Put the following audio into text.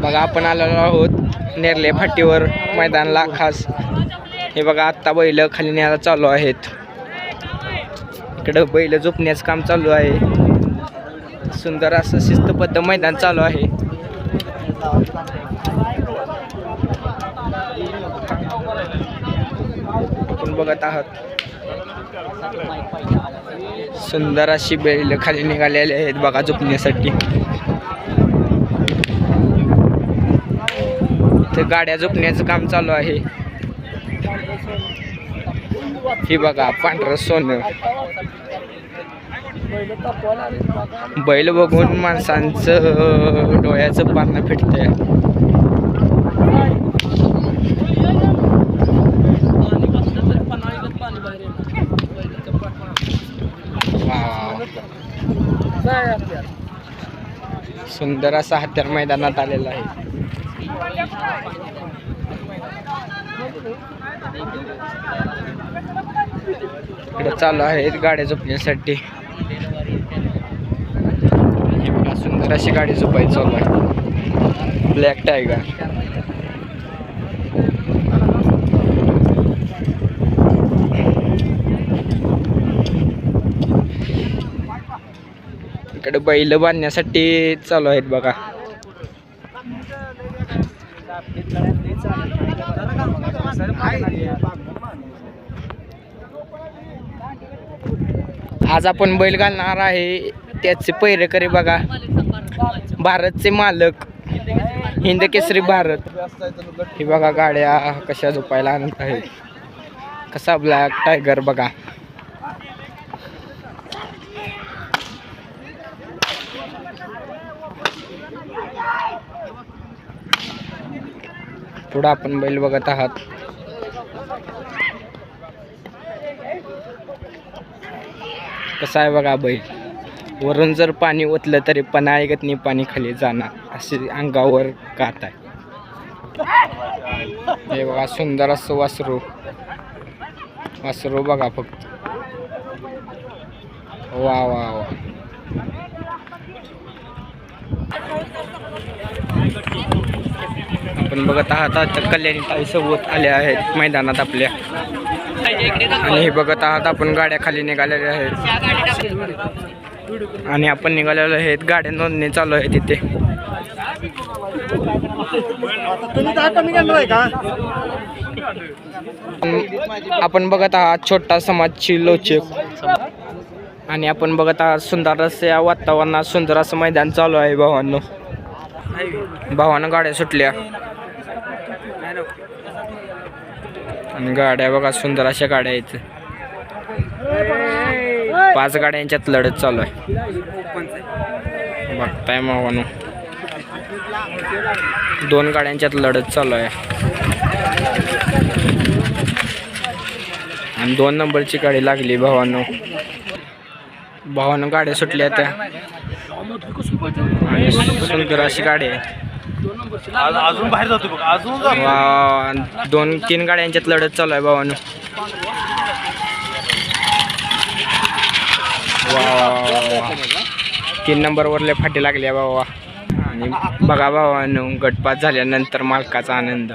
बघा आपण आलेलो आहोत नेरले फाटीवर मैदानाला खास. हे बघा आत्ता बैल खाली न्यायला चालू आहेत. इकडं बैल झोपण्याचं काम चालू आहे. सुंदर असं शिस्तबद्ध मैदान चालू आहे. आपण बघत आहात सुंदर अशी बैल खाली निघालेली आहेत बघा झोपण्यासाठी. इथे गाड्या झोपण्याचं काम चालू आहे. ही बघा पांढरं सोनं. बैल बघून माणसांचं डोळ्याचं पारणं फिटतंय. सुंदर असा हत्यार मैदानात आलेला आहे. इकडे चालू आहेत गाड्या झोपण्यासाठी. सुंदर अशी गाडी झोपायची चालू आहे. Black tiger. इकडे बैल बांधण्यासाठी चालू आहेत बघा. आज आपण बैल घालणार आहे त्याचे पैरेकरी बघा. भारतचे मालक हिंद केसरी भारत. ही बघा गाड्या कशा झोपायला आणत आहेत. कसा ब्लॅक टायगर बघा. पुढे आपण बैल बघत आहात. कसा आहे बघा बैल. वरून जर पाणी ओतलं तरी पण ऐकत नाही पाणी खाली जाणार असे अंगावर कात आहे. हे बघा सुंदर असं वासरू. वासरू बघा फक्त. वा वा वा. आपण बघत आहात आता कल्याणी ताई सोबत आले आहेत मैदानात आपल्या. आणि हे बघत आहात आपण गाड्या खाली निघालेल्या आहेत. आणि आपण निघालेलो आहेत. गाड्या नोंदणी चालू आहे तिथे. आपण बघत आहात छोटा समाजची लोचक. आणि आपण बघत आहात सुंदर असे वातावरणात सुंदर असं मैदान चालू आहे भावांनो. भावानं गाड्या सुटल्या. आणि गाड्या बघा सुंदर अशा गाड्या आहेत. 5 गाड्यांच्यात लढत चालू आहे. बघताय भावांनो 2 गाड्यांच्यात लढत चालू आहे. आणि 2 नंबरची गाडी लागली भावांनो. भावानं गाड्या सुटल्या त्या. आणि सुंदर अशी गाडी आहे. अजून बाहेर जातो बघ. अजून 2-3 गाड्यांच्यात लढत चालू आहे भावानं. वा 3 नंबरवरले फाटी लागली बाबा. आणि बघा भावानं गटपास झाल्यानंतर मालकाचा आनंद.